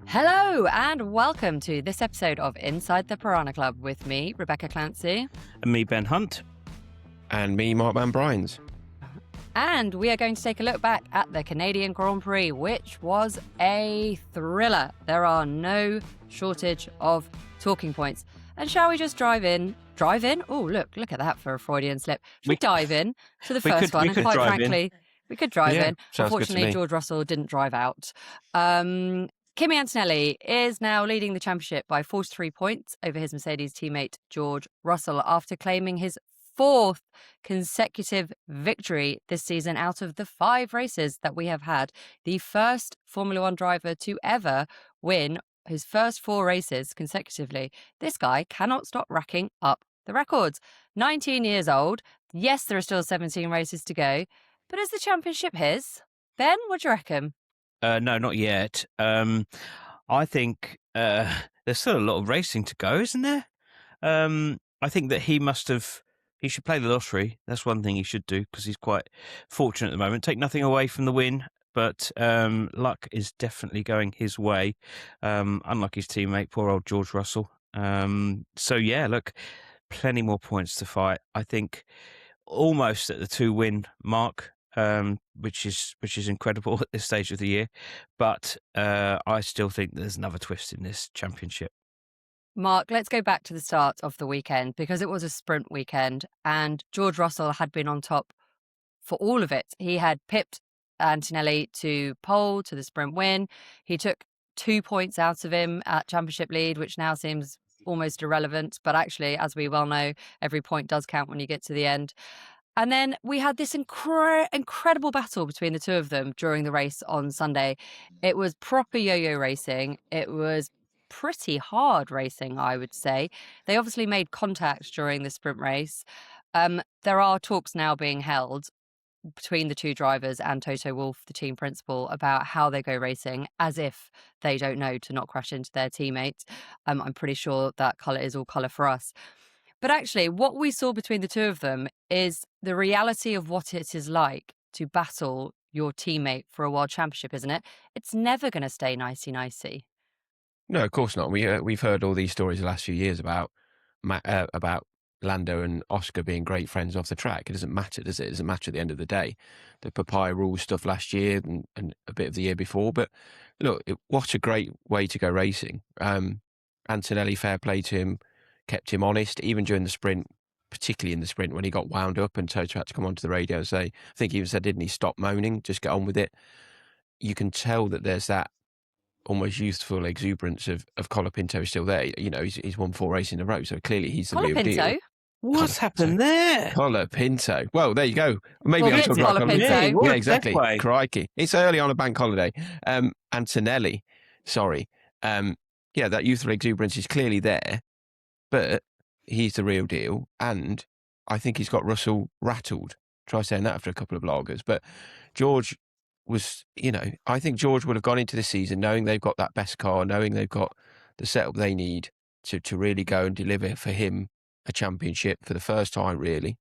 Hello and welcome to this episode of Inside the Piranha Club with me, Rebecca Clancy. And me, Ben Hunt. And me, Mark Van Bryans. And we are going to take a look back at the Canadian Grand Prix, which was a thriller. There are no shortage of talking points. And shall we just drive in? Drive in? Oh, look at that for a Freudian slip. Should we dive in to the first one? And quite frankly, we could drive in. Unfortunately, George Russell didn't drive out. Kimi Antonelli is now leading the championship by 43 points over his Mercedes teammate George Russell after claiming his fourth consecutive victory this season out of the 5 races that we have had. The first Formula One driver to ever win his first 4 races consecutively. This guy cannot stop racking up the records. 19 years old. Yes, there are still 17 races to go, but is the championship his? Ben, what do you reckon? No, not yet. I think there's still a lot of racing to go, isn't there? I think that he should play the lottery. That's one thing he should do because he's quite fortunate at the moment. Take nothing away from the win, but luck is definitely going his way, unlike his teammate, poor old George Russell. So yeah, look, plenty more points to fight. I think almost at the 2-win mark. Which is incredible at this stage of the year, but I still think there's another twist in this championship. Mark, let's go back to the start of the weekend because it was a sprint weekend and George Russell had been on top for all of it. He had pipped Antonelli to pole to the sprint win. He took 2 points out of him at championship lead, which now seems almost irrelevant, but actually, as we well know, every point does count when you get to the end. And then we had this incredible battle between the two of them during the race on Sunday. It was proper yo-yo racing. It was pretty hard racing, I would say. They obviously made contact during the sprint race. There are talks now being held between the two drivers and Toto Wolff, the team principal, about how they go racing, as if they don't know to not crash into their teammates. I'm pretty sure that colour is all colour for us. But actually, what we saw between the two of them is the reality of what it is like to battle your teammate for a world championship, isn't it? It's never going to stay nicey-nicey. No, of course not. We've heard all these stories the last few years about Lando and Oscar being great friends off the track. It doesn't matter, does it? It doesn't matter at the end of the day. The papaya rules stuff last year and a bit of the year before. But look, what a great way to go racing. Antonelli, fair play to him, kept him honest, even during the sprint, particularly in the sprint when he got wound up and Toto had to come onto the radio and say, I think he even said, didn't he, stop moaning, just get on with it. You can tell that there's that almost youthful exuberance of Colapinto is still there. You know, he's won 4 races in a row, so clearly he's the real deal. What's happened there? Colapinto. Well, there you go. Maybe we'll I'm talking about Colapinto. Yeah, exactly. Crikey. It's early on a bank holiday. Antonelli, sorry. Yeah, that youthful exuberance is clearly there, but he's the real deal. And I think he's got Russell rattled. Try saying that after a couple of bloggers. But George was, I think George would have gone into the season knowing they've got that best car, knowing they've got the setup they need to really go and deliver for him a championship for the first time, really.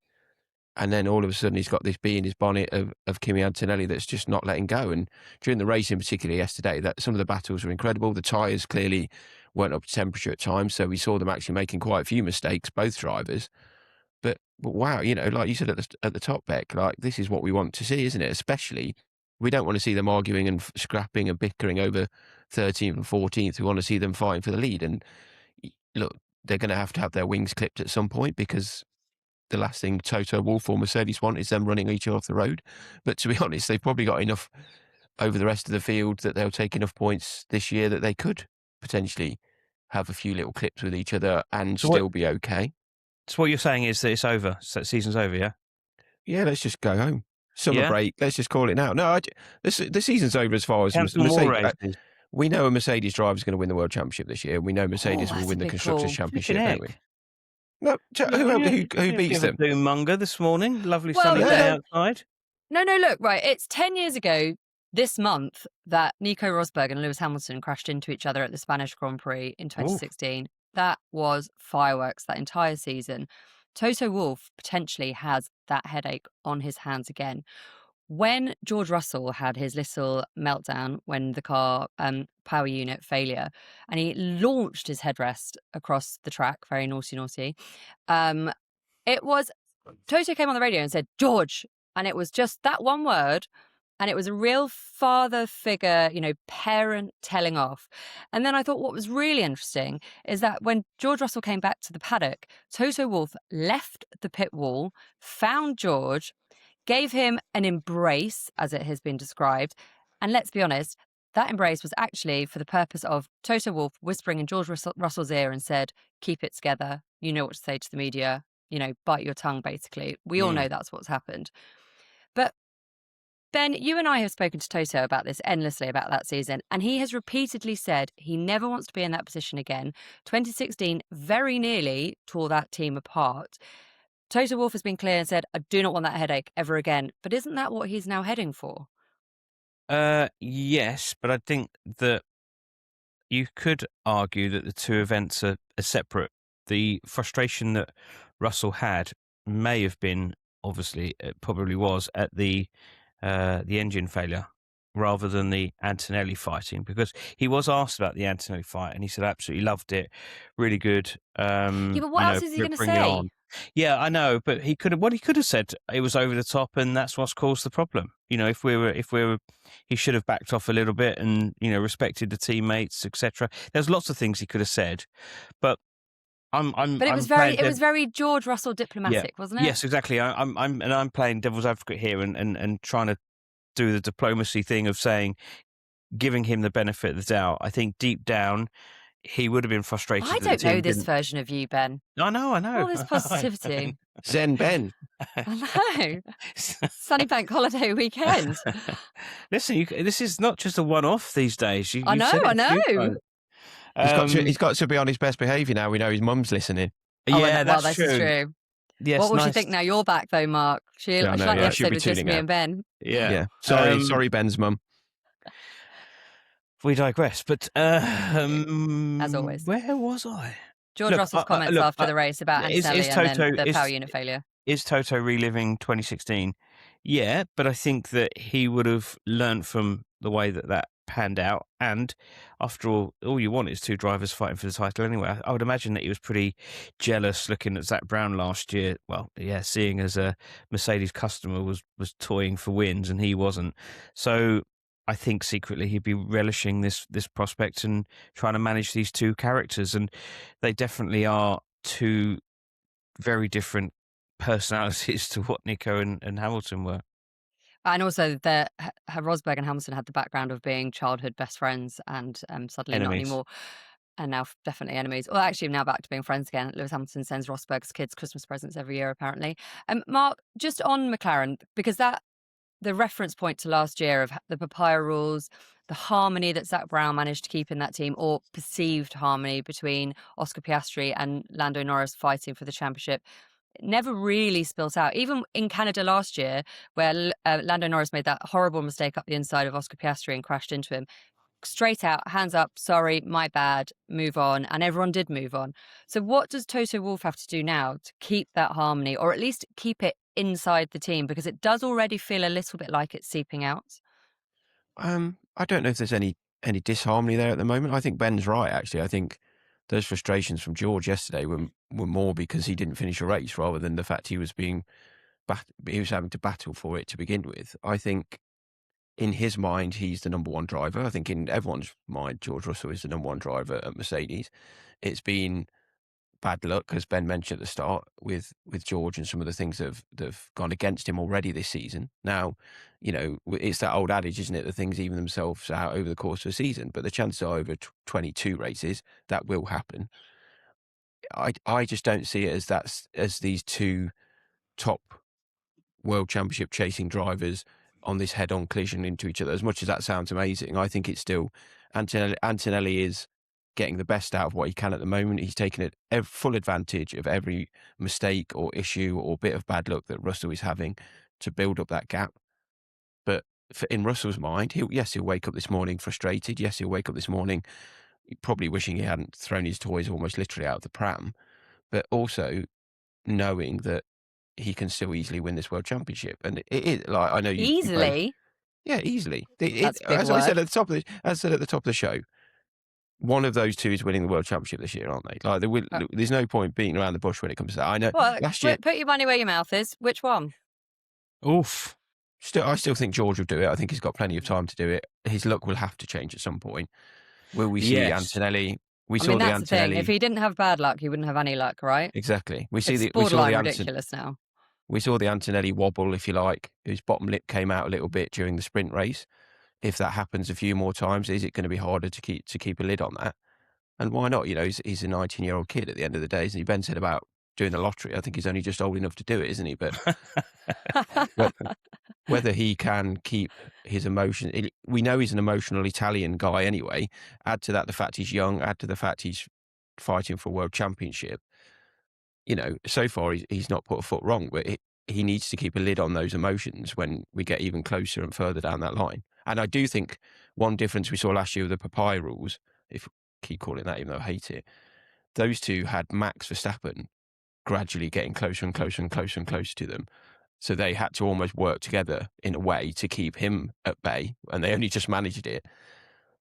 And then all of a sudden he's got this bee in his bonnet of Kimi Antonelli that's just not letting go. And during the race in particular yesterday, that some of the battles were incredible. The tyres clearly weren't up to temperature at times, so we saw them actually making quite a few mistakes, both drivers. But wow, like you said at the top, Bec, like this is what we want to see, isn't it? Especially, we don't want to see them arguing and scrapping and bickering over 13th and 14th. We want to see them fighting for the lead. And look, they're going to have their wings clipped at some point because the last thing Toto Wolff or Mercedes want is them running each other off the road. But to be honest, they've probably got enough over the rest of the field that they'll take enough points this year that they could potentially have a few little clips with each other and still be okay. So what you're saying is that it's over, so the season's over, yeah? Yeah, let's just go home. Summer break, let's just call it now. No, the season's over as far as Mercedes. We know a Mercedes driver is going to win the World Championship this year. We know Mercedes will win the Constructors' Championship, don't we? No, who beats them? Doom-monger this morning. Lovely sunny day outside. No, look, right. It's 10 years ago this month that Nico Rosberg and Lewis Hamilton crashed into each other at the Spanish Grand Prix in 2016. Ooh. That was fireworks that entire season. Toto Wolff potentially has that headache on his hands again. when George Russell had his little meltdown when the car power unit failure, and he launched his headrest across the track, very naughty, naughty. It was Toto came on the radio and said, "George," and it was just that one word. And it was a real father figure, parent telling off. And then I thought what was really interesting is that when George Russell came back to the paddock, Toto Wolff left the pit wall, found George, gave him an embrace, as it has been described. And let's be honest, that embrace was actually for the purpose of Toto Wolff whispering in George Russell's ear and said, "Keep it together. You know what to say to the media. Bite your tongue," basically. We all know that's what's happened. But Ben, you and I have spoken to Toto about this endlessly about that season, and he has repeatedly said he never wants to be in that position again. 2016 very nearly tore that team apart. Toto Wolff has been clear and said, "I do not want that headache ever again." But isn't that what he's now heading for? Yes, but I think that you could argue that the two events are separate. The frustration that Russell had may have been, obviously, it probably was, at the engine failure rather than the Antonelli fighting, because he was asked about the Antonelli fight and he said absolutely loved it, really good. Yeah, but what else is he going to bring it say? on. Yeah, I know, but he could have said it was over the top, and that's what's caused the problem. If we were, he should have backed off a little bit and respected the teammates, etc. There's lots of things he could have said, but But it was very George Russell diplomatic, wasn't it? Yes, exactly. I'm playing devil's advocate here and trying to do the diplomacy thing of saying, giving him the benefit of the doubt. I think deep down he would have been frustrated. I don't know this version of you, Ben. I know. All this positivity. Zen Ben. I know. Sunny bank holiday weekend. Listen, this is not just a one-off these days. I know. He's got to be on his best behaviour now. We know his mum's listening. Yeah, that's this true. is true. Yes, what will she think now you're back, though, Mark? She'll like the episode with just me and Ben. Yeah. Sorry, Ben's mum. We digress, but as always, where was I? George Russell's comments after the race about Antonelli and then the power unit failure. Is Toto reliving 2016? Yeah, but I think that he would have learnt from the way that panned out. And after all you want is two drivers fighting for the title anyway. I would imagine that he was pretty jealous looking at Zach Brown last year. Well, yeah, seeing as a Mercedes customer was toying for wins and he wasn't. So I think secretly he'd be relishing this prospect and trying to manage these two characters. And they definitely are two very different personalities to what Nico and Hamilton were. And also, Rosberg and Hamilton had the background of being childhood best friends and suddenly enemies. Not anymore. And now definitely enemies. Well, actually, now back to being friends again. Lewis Hamilton sends Rosberg's kids Christmas presents every year, apparently. Mark, just on McLaren, because the reference point to last year of the papaya rules, the harmony that Zach Brown managed to keep in that team, or perceived harmony between Oscar Piastri and Lando Norris fighting for the championship, it never really spilt out. Even in Canada last year, where Lando Norris made that horrible mistake up the inside of Oscar Piastri and crashed into him, straight out, hands up, sorry, my bad, move on. And everyone did move on. So what does Toto Wolff have to do now to keep that harmony, or at least keep it inside the team? Because it does already feel a little bit like it's seeping out. I don't know if there's any disharmony there at the moment. I think Ben's right, actually. I think those frustrations from George yesterday were more because he didn't finish a race rather than the fact he was having to battle for it to begin with. I think in his mind, he's the number one driver. I think in everyone's mind, George Russell is the number one driver at Mercedes. It's been bad luck, as Ben mentioned at the start, with George and some of the things that have gone against him already this season. Now, it's that old adage, isn't it? The things even themselves out over the course of a season, but the chances are over 22 races that will happen. I just don't see it as these two top world championship chasing drivers on this head-on collision into each other. As much as that sounds amazing, I think it's still Antonelli is getting the best out of what he can at the moment. He's taken full advantage of every mistake or issue or bit of bad luck that Russell is having to build up that gap. But in Russell's mind, he'll wake up this morning frustrated. Yes, he'll wake up this morning probably wishing he hadn't thrown his toys almost literally out of the pram, but also knowing that he can still easily win this World Championship. And it is like, I know you both, Easily. yeah, easily. That's a big As word. I said at the top of the show, one of those two is winning the World Championship this year, aren't they? Like, there's no point beating around the bush when it comes to that. I know. Well, last year, put your money where your mouth is. Which one? Oof. I still think George will do it. I think he's got plenty of time to do it. His luck will have to change at some point. Will we see Yes. Antonelli? I mean, that's the thing. If he didn't have bad luck, he wouldn't have any luck, right? Exactly. It's borderline ridiculous now. We saw the Antonelli wobble, if you like. His bottom lip came out a little bit during the sprint race. If that happens a few more times, is it going to be harder to keep a lid on that? And why not? You know, he's a 19-year-old kid at the end of the day. As Ben said about doing the lottery, I think he's only just old enough to do it, isn't he? But whether he can keep his emotion, we know he's an emotional Italian guy anyway. Add to that the fact he's young, add to the fact he's fighting for a world championship. You know, so far he's not put a foot wrong, but he needs to keep a lid on those emotions when we get even closer and further down that line. And I do think one difference we saw last year with the papaya rules, if we keep calling that, even though I hate it, those two had Max Verstappen gradually getting closer and closer and closer and closer to them. So they had to almost work together in a way to keep him at bay, and they only just managed it.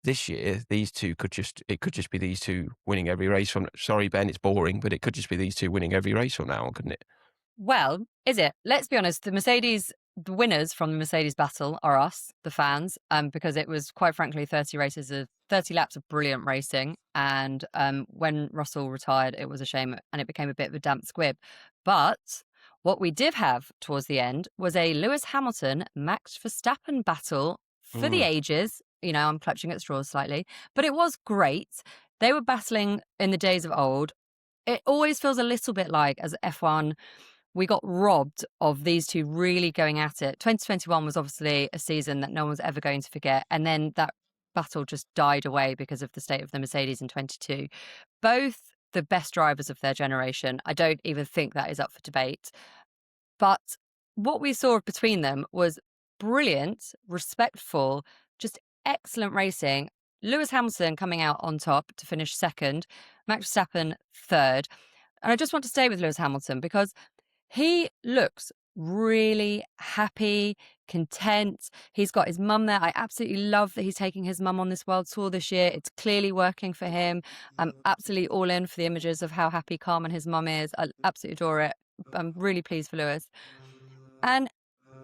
This year, these two could just be these two winning every race from. Sorry, Ben, it's boring, but it could just be these two winning every race from now on, couldn't it? Well, is it? Let's be honest. The winners from the Mercedes battle are us, the fans, because it was quite frankly 30 laps of brilliant racing. And when Russell retired, it was a shame, and it became a bit of a damp squib. But what we did have towards the end was a Lewis Hamilton, Max Verstappen battle for the ages. You know, I'm clutching at straws slightly, but it was great. They were battling in the days of old. It always feels a little bit like, as F1, we got robbed of these two really going at it. 2021 was obviously a season that no one's ever going to forget. And then that battle just died away because of the state of the Mercedes in 22. Both the best drivers of their generation. I don't even think that is up for debate. But what we saw between them was brilliant, respectful, just excellent racing. Lewis Hamilton coming out on top to finish second, Max Verstappen third. And I just want to stay with Lewis Hamilton because he looks really happy, content. He's got his mum there. I absolutely love that he's taking his mum on this world tour this year. It's clearly working for him. I'm absolutely all in for the images of how happy, calm, and his mum is. I absolutely adore it. I'm really pleased for Lewis. And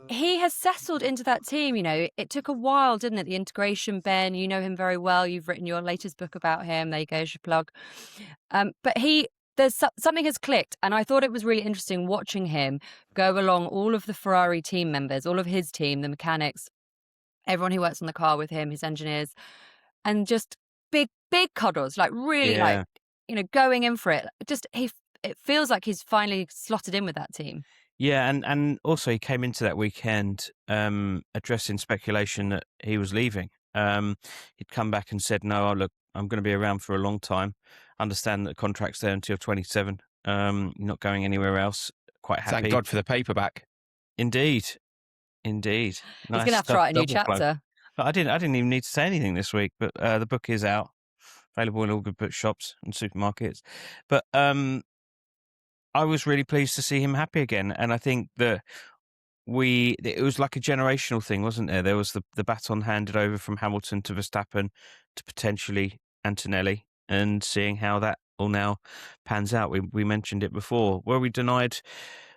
he has settled into that team. You know, it took a while, didn't it? The integration, Ben, you know him very well. You've written your latest book about him. There you go, your plug. But something has clicked, and I thought it was really interesting watching him go along all of the Ferrari team members, all of his team, the mechanics, everyone who works on the car with him, his engineers, and just big cuddles, like really like, you know, going in for it. It feels like he's finally slotted in with that team. Yeah, and also he came into that weekend addressing speculation that he was leaving. He'd come back and said, no, look, I'm going to be around for a long time. Understand that the contract's there until 27. Not going anywhere else. Quite happy. Thank God for the paperback. Indeed. Nice. He's going to have to write a new chapter. But I didn't even need to say anything this week, but the book is out, available in all good bookshops and supermarkets. But I was really pleased to see him happy again. And I think that it was like a generational thing, wasn't there? There was the baton handed over from Hamilton to Verstappen to potentially Antonelli, and seeing how that all now pans out. We mentioned it before. Were we denied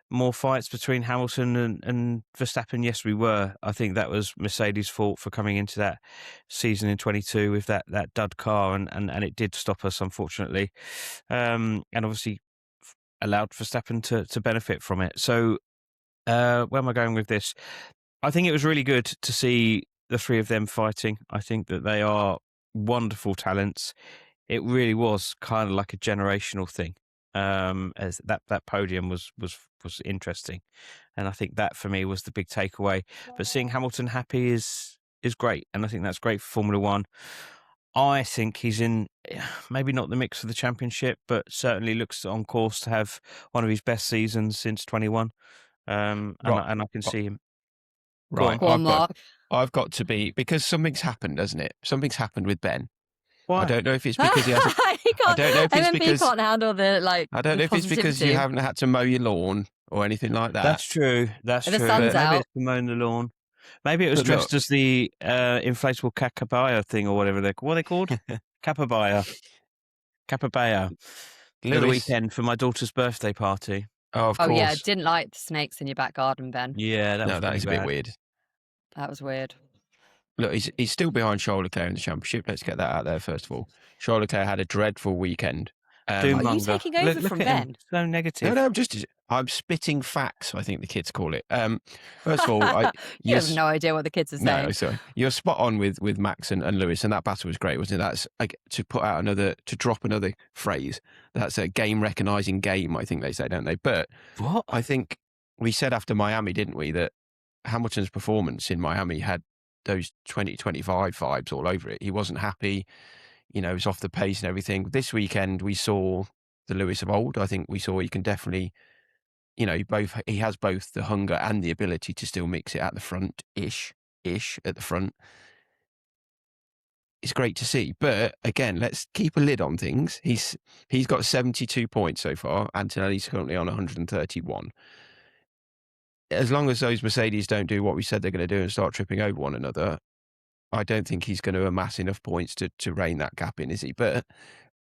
more fights between Hamilton and Verstappen? Yes, we were. I think that was Mercedes' fault for coming into that season in 22 with that dud car, and it did stop us, unfortunately. And obviously allowed Verstappen to benefit from it. So where am I going with this? I think it was really good to see the three of them fighting. I think that they are wonderful talents. It really was kind of like a generational thing. As that podium was interesting, and I think that for me was the big takeaway. But seeing Hamilton happy is great, and I think that's great for Formula One. I think he's in maybe not the mix for the championship, but certainly looks on course to have one of his best seasons since 21. And I can see him. Right, Go on, Mark. I've got to be, because something's happened, hasn't it? Something's happened with Ben. Why? I don't know if it's because he hasn't. I don't know if it's because can't handle the like. I don't know if it's because you haven't had to mow your lawn, or anything like that. That's true. That's The true. sun's Maybe out. it's to mow the lawn. Maybe it was But dressed look- as the inflatable capabaya thing or whatever what are they called? Capabaya. Capabaya. For the Lewis. weekend for my daughter's birthday party. Oh, of Oh course. yeah, didn't like the snakes in your back garden, Ben. Yeah, that was that pretty is a bad. bit weird. That was weird. Look, he's still behind Charles Leclerc in the championship. Let's get that out there first of all. Charles Leclerc had a dreadful weekend. Are you Doommonger. taking over Look from at him. Ben? So negative. No, I'm spitting facts, I think the kids call it. First of all, You have no idea what the kids are saying. No, sorry. You're spot on with Max and Lewis, and that battle was great, wasn't it? That's to drop another phrase. That's a game recognizing game, I think they say, don't they? But What? I think we said after Miami, didn't we, that Hamilton's performance in Miami had those 2025 vibes all over it. He wasn't happy, he was off the pace and everything. This weekend, we saw the Lewis of old. I think we saw he can definitely, he has both the hunger and the ability to still mix it at the front, ish at the front. It's great to see. But again, let's keep a lid on things. He's got 72 points so far. Antonelli's currently on 131. As long as those Mercedes don't do what we said they're going to do and start tripping over one another, I don't think he's going to amass enough points to rein that gap in, is he? But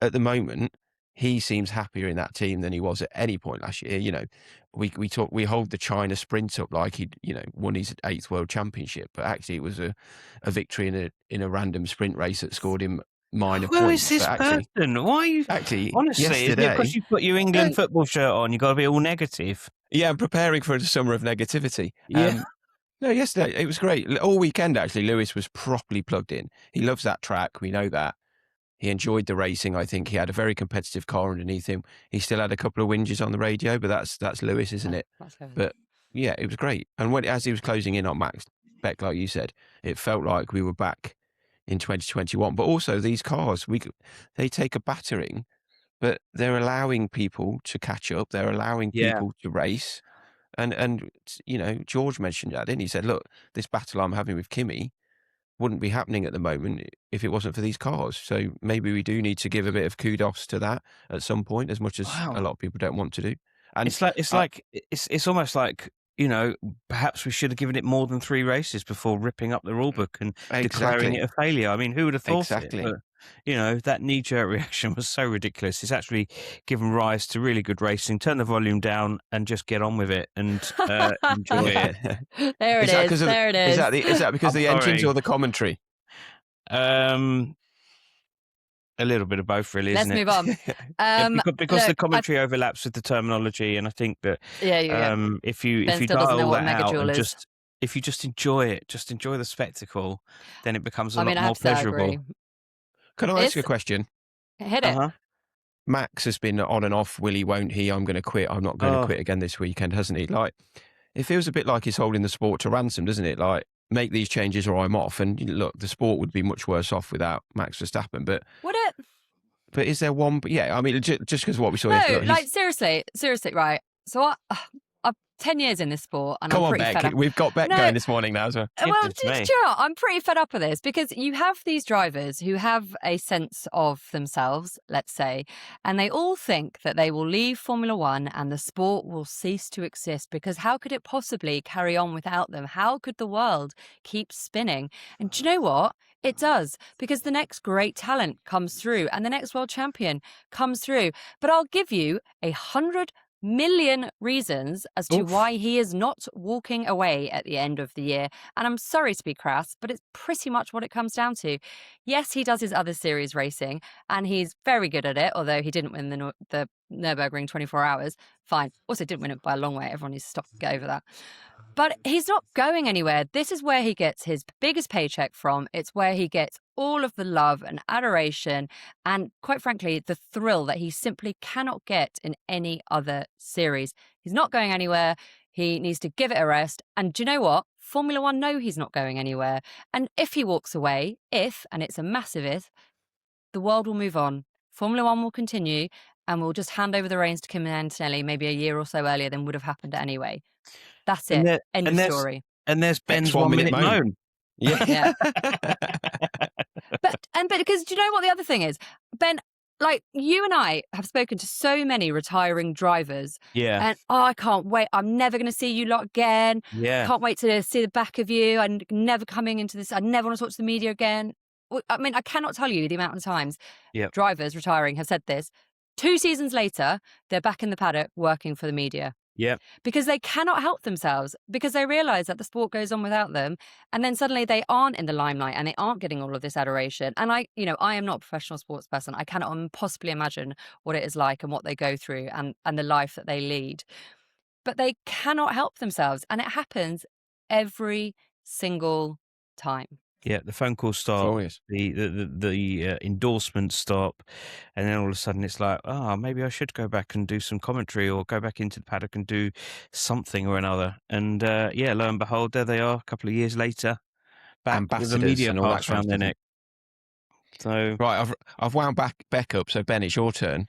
at the moment, he seems happier in that team than he was at any point last year. We hold the China sprint up like he'd won his 8th world championship, but actually it was a victory in a random sprint race that scored him minor Who points. is this person? Why are you? Actually, Honestly, is it yesterday, because you put your England football shirt on, you've got to be all negative? Yeah, I'm preparing for a summer of negativity. Yeah. No, yesterday it was great. All weekend, actually, Lewis was properly plugged in. He loves that track. We know that. He enjoyed the racing. I think he had a very competitive car underneath him. He still had a couple of whinges on the radio, but that's Lewis, isn't it? But yeah, it was great. And as he was closing in on Max Beck, like you said, it felt like we were back in 2021. But also these cars, they take a battering, but they're allowing people to catch up. They're allowing people to race. And George mentioned that, didn't he? He said, look, this battle I'm having with Kimi wouldn't be happening at the moment if it wasn't for these cars. So maybe we do need to give a bit of kudos to that at some point, as much as a lot of people don't want to do. And it's almost like, perhaps we should have given it more than 3 races before ripping up the rule book and declaring it a failure. I mean, who would have thought it? But, that knee-jerk reaction was so ridiculous. It's actually given rise to really good racing. Turn the volume down and just get on with it and enjoy it. There it is. There it is. Is that because of the engines or the commentary? A little bit of both, really, Let's isn't it? move on. Because the commentary overlaps with the terminology, and I think that if you dial all that out and if you just enjoy it, just enjoy the spectacle, then it becomes a lot more pleasurable. Can I ask a question? Hit it. Max has been on and off. Will he? Won't he? I'm going to quit. I'm not going to quit again this weekend, hasn't he? Like, it feels a bit like he's holding the sport to ransom, doesn't it? Like, make these changes or I'm off. And look, the sport would be much worse off without Max Verstappen. But would it? But is there one? Yeah, I mean, just because what we saw. No, like seriously, right. So I'm 10 years in this sport, and I'm pretty fed up. We've got Beck going this morning now as well. Well, do you know what? I'm pretty fed up with this because you have these drivers who have a sense of themselves, let's say, and they all think that they will leave Formula One and the sport will cease to exist because how could it possibly carry on without them? How could the world keep spinning? And do you know what? It does, because the next great talent comes through and the next world champion comes through. But I'll give you 100 million reasons as to why he is not walking away at the end of the year. And I'm sorry to be crass, but it's pretty much what it comes down to. Yes, he does his other series racing and he's very good at it, although he didn't win the Nürburgring 24 hours. Fine. Also didn't win it by a long way. Everyone needs to stop, get over that. But he's not going anywhere. This is where he gets his biggest paycheck from. It's where he gets all of the love and adoration and, quite frankly, the thrill that he simply cannot get in any other series. He's not going anywhere. He needs to give it a rest. And do you know what? Formula One know he's not going anywhere. And if he walks away, and it's a massive if, the world will move on. Formula One will continue and we'll just hand over the reins to Kimi Antonelli maybe a year or so earlier than would have happened anyway. That's it. End of story. And there's Ben's 1 minute moan. Yeah. But because do you know what the other thing is? Ben, like you and I have spoken to so many retiring drivers, Yeah. and I can't wait. I'm never going to see you lot again. Yeah. Can't wait to see the back of you. I'm never coming into this. I never want to talk to the media again. I mean, I cannot tell you the amount of times Yep. drivers retiring have said this. 2 seasons later, they're back in the paddock working for the media. Yeah. Because they cannot help themselves, because they realise that the sport goes on without them, and then suddenly they aren't in the limelight and they aren't getting all of this adoration. And I am not a professional sports person. I cannot possibly imagine what it is like and what they go through and the life that they lead. But they cannot help themselves, and it happens every single time. Yeah, the phone calls stop, Glorious. the endorsements stop, and then all of a sudden it's like, maybe I should go back and do some commentary or go back into the paddock and do something or another. And lo and behold, there they are a couple of years later, back with the Ambassadors media and all that pass kind around of their stuff. neck. So Right, I've wound Bec up. So Ben, it's your turn.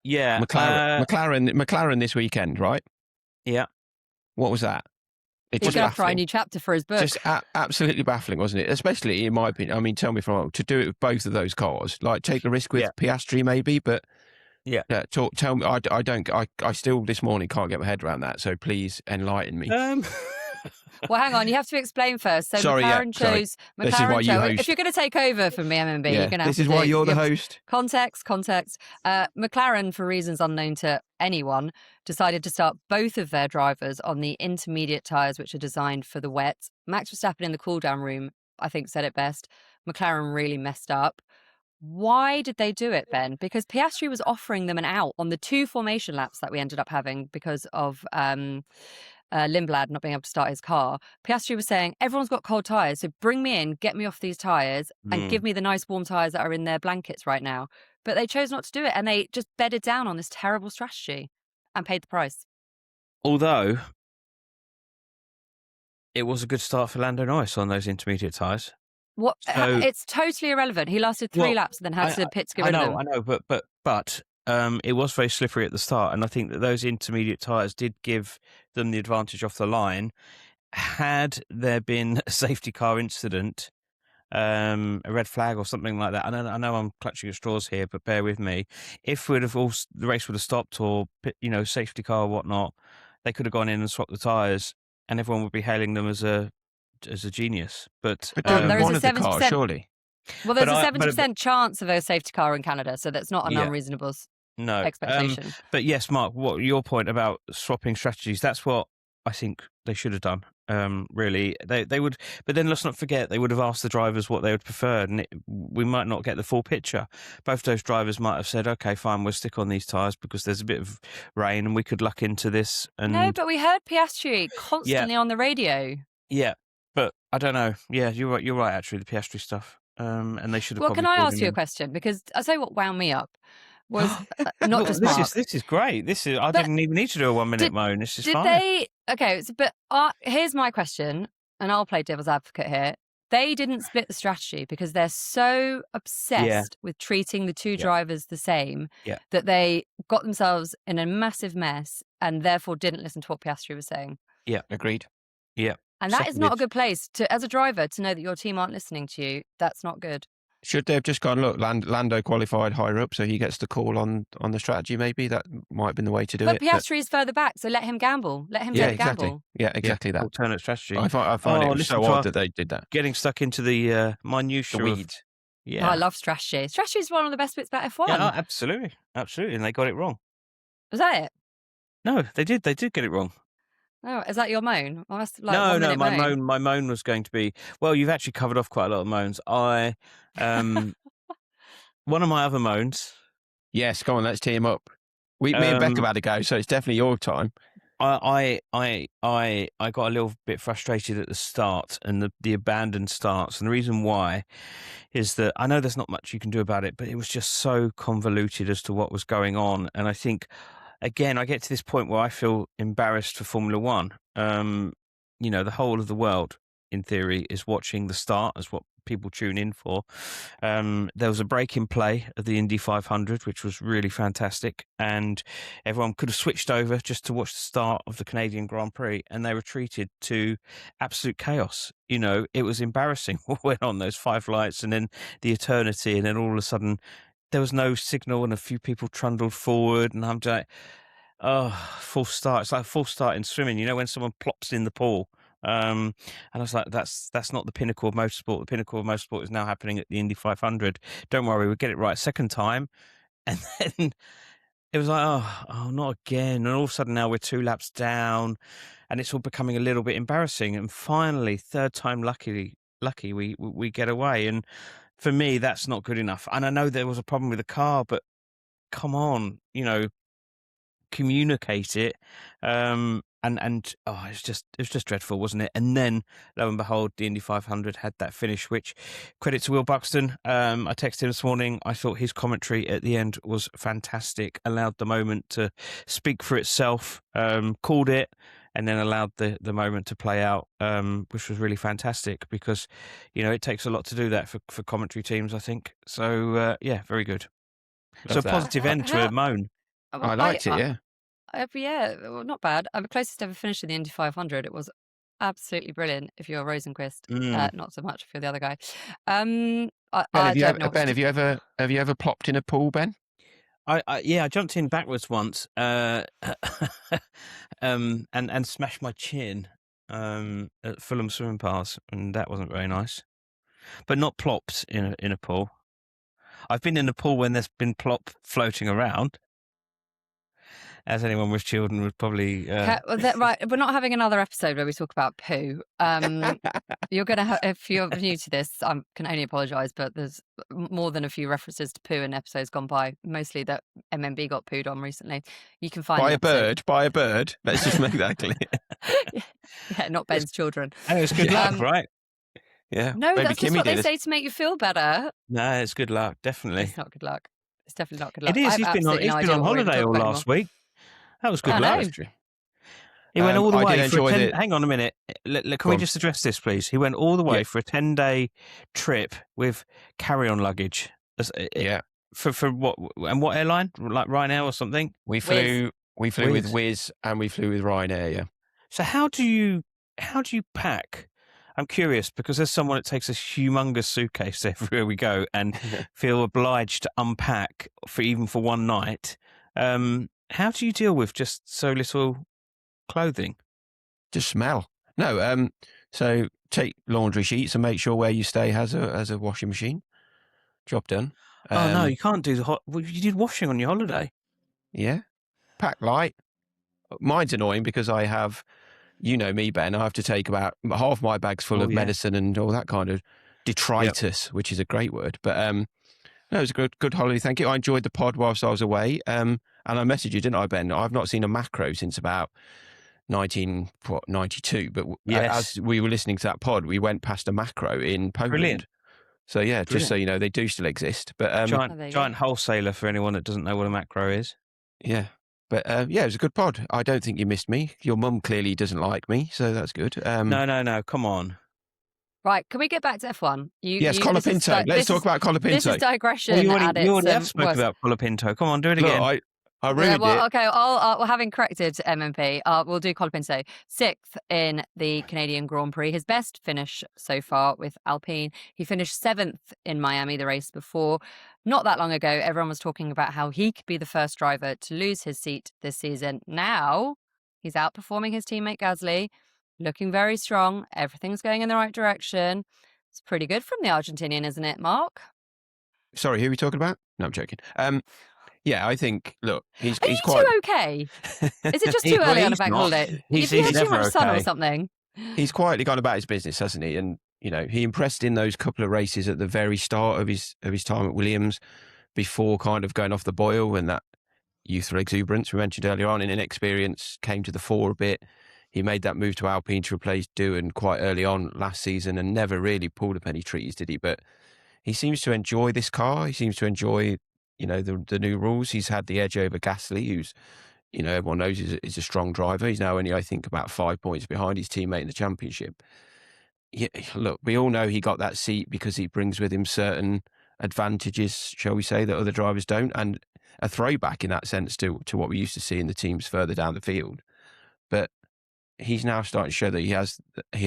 yeah, McLaren this weekend, right? Yeah. What was that? It's He's just going to write a baffling. new chapter for his book. Just absolutely baffling, wasn't it? Especially in my opinion. I mean, tell me if I'm wrong. To do it with both of those cars, like take a risk with Piastri maybe, but tell me. I still this morning can't get my head around that. So please enlighten me. Well, hang on. You have to explain first. So Sorry, McLaren chose. McLaren this is why you host. If you're going to take over from me, MMB, you're going to have this is why you're the host. Context. McLaren, for reasons unknown to anyone, decided to start both of their drivers on the intermediate tyres, which are designed for the wet. Max Verstappen in the cool-down room, I think, said it best. McLaren really messed up. Why did they do it, Ben? Because Piastri was offering them an out on the 2 formation laps that we ended up having because of Lindblad not being able to start his car. Piastri was saying, everyone's got cold tyres, so bring me in, get me off these tyres, and give me the nice warm tyres that are in their blankets right now. But they chose not to do it, and they just bedded down on this terrible strategy and paid the price. Although it was a good start for Lando Norris on those intermediate tyres. What? It's totally irrelevant. He lasted 3 laps and then had to pit to get rid of them. I know, but it was very slippery at the start, and I think that those intermediate tyres did give them the advantage off the line. Had there been a safety car incident, a red flag or something like that, I know I'm clutching at straws here, but bear with me. If the race would have stopped, or safety car or whatnot, they could have gone in and swapped the tyres, and everyone would be hailing them as a genius. But there one is of the cars, surely. Well, there's a 70% chance of a safety car in Canada, so that's not an unreasonable expectation. But yes, Mark, what your point about swapping strategies, that's what I think they should have done. Really, they would, but then let's not forget they would have asked the drivers what they would prefer, and we might not get the full picture. Both those drivers might have said, "Okay, fine, we'll stick on these tyres because there's a bit of rain and we could luck into this." And no, but we heard Piastri constantly on the radio. Yeah, but I don't know. Yeah, you're right. You're right. Actually, the Piastri stuff, and they should have. Well, can I ask you a question? Because I say what wound me up was not just Mark. This is great. I didn't even need to do a 1-minute moan. This is fine. Here's my question, and I'll play devil's advocate here. They didn't split the strategy because they're so obsessed with treating the 2 drivers the same that they got themselves in a massive mess and therefore didn't listen to what Piastri was saying. Yeah, agreed. Yeah. And that is not a good place as a driver to know that your team aren't listening to you. That's not good. Should they have just gone, look, Lando qualified higher up, so he gets the call on the strategy, maybe? That might have been the way to do it. But Piastri is further back, so let him gamble. Let him take the gamble. Yeah, exactly that. Alternate strategy. I find it so odd that they did that. Getting stuck into the minutiae. The weeds. Yeah. I love strategy. Strategy is one of the best bits about F1. Yeah, absolutely. Absolutely. And they got it wrong. Was that it? No, they did. They did get it wrong. Oh, is that your moan? No. My moan was going to be. Well, you've actually covered off quite a lot of moans. One of my other moans. Yes, go on. Let's tee him up. Me and Bec have had a go, so it's definitely your time. I got a little bit frustrated at the start and the abandoned starts, and the reason why is that I know there's not much you can do about it, but it was just so convoluted as to what was going on, and I think. Again, I get to this point where I feel embarrassed for Formula One. The whole of the world, in theory, is watching the start as what people tune in for. There was a break in play of the Indy 500, which was really fantastic, and everyone could have switched over just to watch the start of the Canadian Grand Prix, and they were treated to absolute chaos. It was embarrassing what went on, those 5 lights, and then the eternity, and then all of a sudden there was no signal, and a few people trundled forward, and I'm like, oh, false start. It's like a false start in swimming. You know, when someone plops in the pool. And I was like, that's not the pinnacle of motorsport. The pinnacle of motorsport is now happening at the Indy 500. Don't worry, we'll get it right second time. And then it was like, oh, not again. And all of a sudden now we're 2 laps down, and it's all becoming a little bit embarrassing. And finally, third time lucky we get away. And for me, that's not good enough. And I know there was a problem with the car, but come on, communicate it. And it was just dreadful, wasn't it? And then lo and behold, the Indy 500 had that finish, which credit to Will Buxton. I texted him this morning. I thought his commentary at the end was fantastic, allowed the moment to speak for itself, called it, and then allowed the moment to play out, which was really fantastic, because it takes a lot to do that for commentary teams, I think. So very good. Love So that. positive end to a moan. I liked it, yeah. Yeah, well, not bad. I'm closest ever finished in the Indy 500. It was absolutely brilliant. If you're Rosenquist, not so much if you're the other guy. Ben, I don't know. Ben, have you ever plopped in a pool, Ben? I jumped in backwards once, and smashed my chin at Fulham swimming pass, and that wasn't very nice. But not plopped in a pool. I've been in a pool when there's been plop floating around, as anyone with children would probably. Right, we're not having another episode where we talk about poo. You're going to have, if you're new to this, I can only apologise, but there's more than a few references to poo in episodes gone by. Mostly that MMB got pooed on recently. You can find by a bird. Let's just make that clear. yeah, not Ben's children. And it was good luck, right? Yeah. No, maybe that's just Kimi what they did. say to make you feel better. No, it's good luck, definitely. It's not good luck. It's definitely not good luck. It is. I have He's been absolutely on no idea what we're even holiday all talking about last week. That was good I luck. know. That's true. He went all the I way did for enjoy 10. Hang on a minute. Can we just address this, please? He went all the way for a 10-day trip with carry-on luggage. Yeah. For what? And what airline? Like Ryanair or something? We flew with Wizz and we flew with Ryanair. Yeah. So how do you pack? I'm curious, because there's someone that takes a humongous suitcase everywhere we go and feel obliged to unpack even for one night. How do you deal with just so little clothing? Just smell. No. So take laundry sheets and make sure where you stay has a washing machine. Job done. Oh no, you can't do you did washing on your holiday. Yeah. Pack light. Mine's annoying because I have, you know me, Ben, I have to take about half my bag's full of medicine and all that kind of detritus, which is a great word. But no, it was a good holiday. Thank you. I enjoyed the pod whilst I was away. And I messaged you, didn't I, Ben? I've not seen a macro since about 1992. But as we were listening to that pod, we went past a macro in Poland. Brilliant. So yeah, just so you know, they do still exist. But giant wholesaler for anyone that doesn't know what a macro is. Yeah. But it was a good pod. I don't think you missed me. Your mum clearly doesn't like me, so that's good. No, come on. Right, can we get back to F1? Colapinto. Let's talk about Colapinto. This is digression. Well, you already have spoken about Colapinto. Come on, do it again. Look, I ruined it. Okay, having corrected MMP, we'll do Colapinto. 6th in the Canadian Grand Prix. His best finish so far with Alpine. He finished 7th in Miami, the race before. Not that long ago, everyone was talking about how he could be the first driver to lose his seat this season. Now, he's outperforming his teammate Gasly, looking very strong. Everything's going in the right direction. It's pretty good from the Argentinian, isn't it, Mark? Sorry, who are we talking about? No, I'm joking. Yeah, I think, look, he's Are you quite... too okay? Is it just too early on a bank holiday? Have you had too much sun or something? He's quietly gone about his business, hasn't he? And, he impressed in those couple of races at the very start of his time at Williams, before kind of going off the boil, and that youthful exuberance we mentioned earlier on, and inexperience came to the fore a bit. He made that move to Alpine to replace Doohan quite early on last season and never really pulled up any trees, did he? But he seems to enjoy this car. He seems to enjoy, the new rules. He's had the edge over Gasly, who's, everyone knows is a strong driver. He's now only, I think, about 5 points behind his teammate in the championship. Yeah, look, we all know he got that seat because he brings with him certain advantages, shall we say, that other drivers don't, and a throwback in that sense to what we used to see in the teams further down the field. But he's now starting to show that he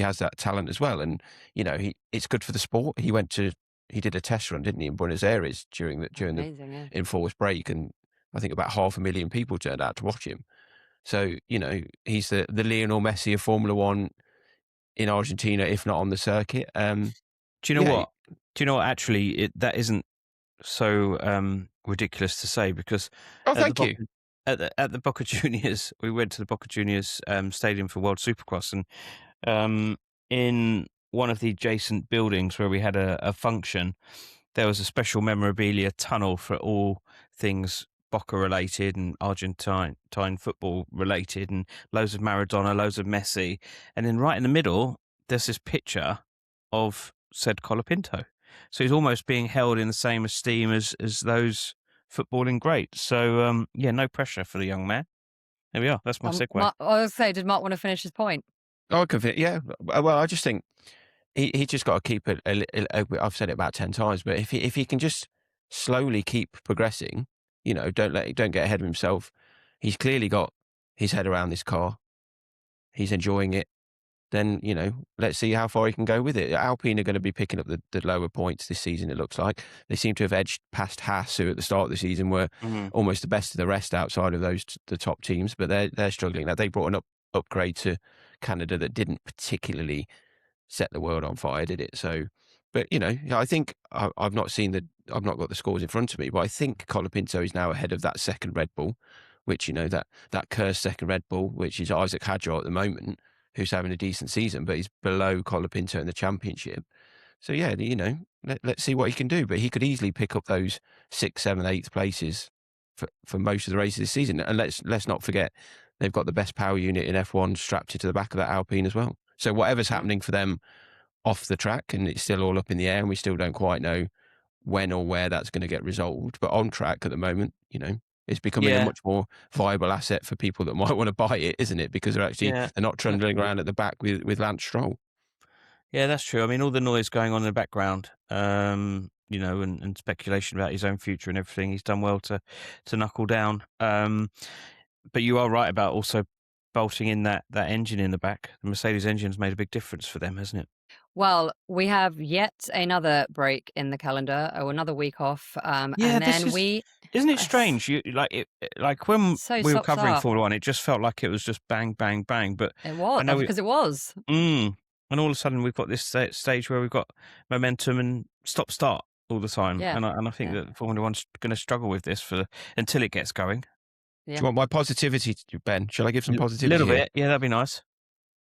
has that talent as well, and it's good for the sport. He went to he did a test run, didn't he, in Buenos Aires during the Amazing, yeah. enforced break, and I think about 500,000 people turned out to watch him. So he's the Lionel Messi of Formula One in Argentina, if not on the circuit. Do you know Yeah. what? Do you know what? Actually, that isn't so ridiculous to say, because Thank you. At the Boca Juniors, we went to the Boca Juniors stadium for World Supercross, and in one of the adjacent buildings where we had a function, there was a special memorabilia tunnel for all things Boca related and Argentine football related, and loads of Maradona, loads of Messi, and then right in the middle there's this picture of said Colapinto. So he's almost being held in the same esteem as those footballing greats. So yeah, no pressure for the young man. There we are. That's my segue. Mark, I was say, did Mark want to finish his point? I can fit. Yeah. Well, I just think he just got to keep it. I've said it about 10 times, but if he can just slowly keep progressing, don't get ahead of himself. He's clearly got his head around this car. He's enjoying it. Then let's see how far he can go with it. Alpine are going to be picking up the lower points this season. It looks like they seem to have edged past Haas, who at the start of the season were almost the best of the rest outside of the top teams, but they're struggling. Now they brought an upgrade to Canada that didn't particularly set the world on fire, did it? So, but I think I've not got the scores in front of me, but I think Colapinto is now ahead of that second Red Bull, which that cursed second Red Bull, which is Isaac Hadjar at the moment, who's having a decent season, but he's below Colapinto in the championship. So yeah, let's see what he can do. But he could easily pick up those 6th, 7th, 8th places for most of the races this season. And let's not forget, they've got the best power unit in F1 strapped to the back of that Alpine as well. So whatever's happening for them off the track, and it's still all up in the air, and we still don't quite know when or where that's going to get resolved. But on track at the moment, it's becoming a much more viable asset for people that might want to buy it, isn't it? Because they're not trundling around at the back with Lance Stroll. Yeah, that's true. I mean, all the noise going on in the background, and speculation about his own future and everything, he's done well to knuckle down. But you are right about also bolting in that engine in the back. The Mercedes engine's made a big difference for them, hasn't it? Well, we have yet another break in the calendar, or another week off, and then isn't it strange? Like when we were covering Formula One, it just felt like it was just bang, bang, bang. But it was, because it was. And all of a sudden we've got this stage where we've got momentum and stop-start all the time. Yeah. And I think that Formula One's going to struggle with this until it gets going. Yeah. Do you want my positivity, Ben? Shall I give some positivity? A little bit. Yeah, that'd be nice.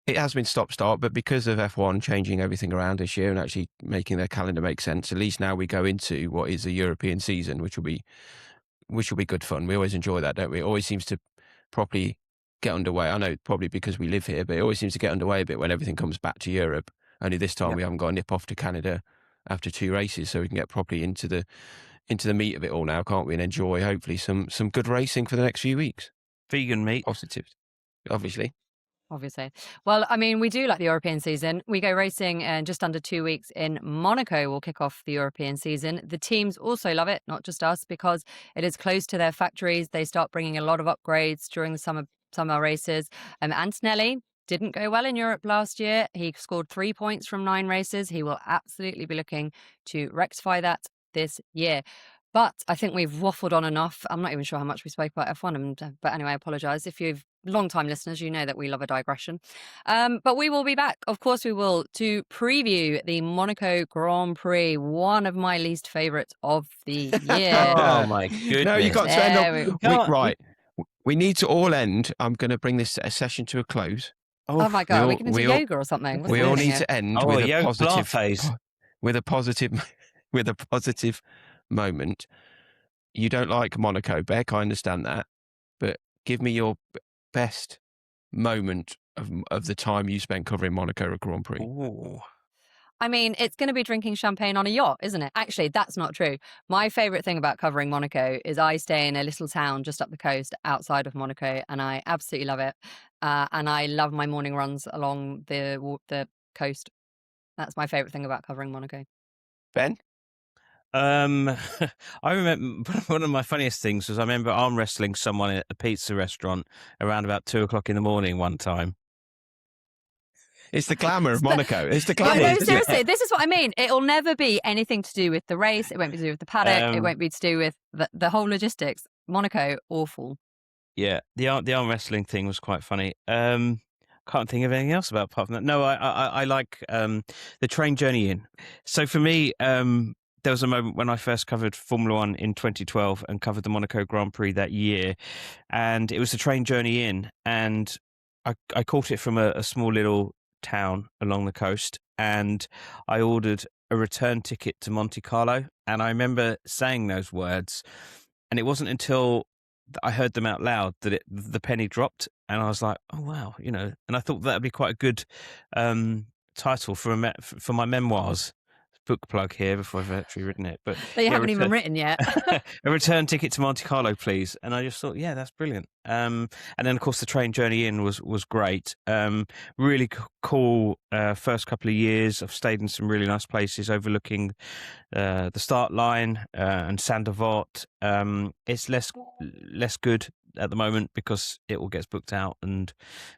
It has been stop-start, but because of F1 changing everything around this year and actually making their calendar make sense, at least now we go into what is a European season, which will be good fun. We always enjoy that, don't we? It always seems to properly get underway. I know probably because we live here, but it always seems to get underway a bit when everything comes back to Europe. Only this time we haven't got a nip off to Canada after 2 races, so we can get properly into the meat of it all now, can't we? And enjoy hopefully some good racing for the next few weeks. Vegan meat. Positive, obviously. Well, I mean, we do like the European season. We go racing in just under 2 weeks in Monaco. We'll kick off the European season. The teams also love it, not just us, because it is close to their factories. They start bringing a lot of upgrades during the summer races. Antonelli didn't go well in Europe last year. He scored 3 points from 9 races. He will absolutely be looking to rectify that this year. But I think we've waffled on enough. I'm not even sure how much we spoke about F1. But anyway, I apologise. If you've long-time listeners, you know that we love a digression. But we will be back, of course we will, to preview the Monaco Grand Prix, one of my least favourites of the year. Oh, my goodness. No, you got to end up. Right. We need to all end. I'm going to bring this session to a close. Oh my God, we can do yoga or something. We all need to end with a positive phase. With a positive moment. You don't like Monaco, Bec, I understand that, but give me your best moment of the time you spent covering Monaco Grand Prix. Ooh. I mean, it's going to be drinking champagne on a yacht, isn't it? Actually, that's not true. My favourite thing about covering Monaco is I stay in a little town just up the coast outside of Monaco, and I absolutely love it. And I love my morning runs along the coast. That's my favourite thing about covering Monaco. Ben? I remember one of my funniest things was I remember arm wrestling someone at a pizza restaurant around about 2:00 in the morning one time. It's the glamour of Monaco. It's the No, glamour. no, isn't it? seriously, this is what I mean. It'll never be anything to do with the race. It won't be to do with the paddock. It Um, won't be to do with the whole logistics. Monaco, awful. Yeah, the arm wrestling thing was quite funny. Can't think of anything else apart from that. No, I like the train journey in. So for me, there was a moment when I first covered Formula One in 2012 and covered the Monaco Grand Prix that year, and it was the train journey in, and I caught it from a small little town along the coast, and I ordered a return ticket to Monte Carlo, and I remember saying those words, and it wasn't until I heard them out loud that the penny dropped, and I was like, oh wow, and I thought that'd be quite a good title for my memoirs. Book plug here before I've actually written it, but That you haven't even written yet. a return ticket to Monte Carlo, please. And I just thought, yeah, that's brilliant. And then of course the train journey in was great. Really cool first couple of years. I've stayed in some really nice places overlooking the start line and Sandavot. It's less good at the moment because it all gets booked out and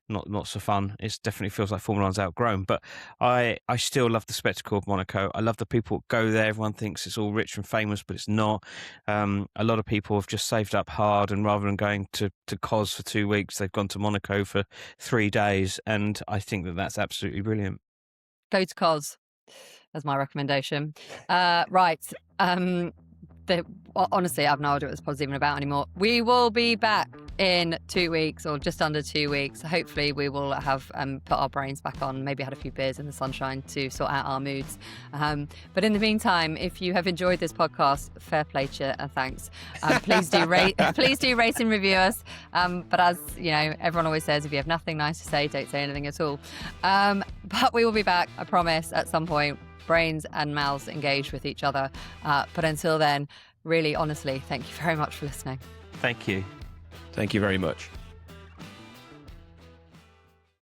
not so fun. It definitely feels like Formula One's outgrown, but I still love the spectacle of Monaco. I love the people that go there. Everyone thinks it's all rich and famous, but it's not. A lot of people have just saved up hard, and rather than going to Cos for 2 weeks, they've gone to Monaco for 3 days, and I think that's absolutely brilliant. Go to Cos. That's my recommendation. Right. Honestly, I have no idea what this pod's even about anymore. We will be back in 2 weeks, or just under 2 weeks. Hopefully we will have put our brains back on, maybe had a few beers in the sunshine to sort out our moods. But in the meantime, if you have enjoyed this podcast, fair play to you and thanks. Please do rate and review us. But as you know, everyone always says, if you have nothing nice to say, don't say anything at all. But we will be back, I promise, at some point. Brains and mouths engaged with each other. But until then, really, honestly, thank you very much for listening. Thank you. Thank you very much.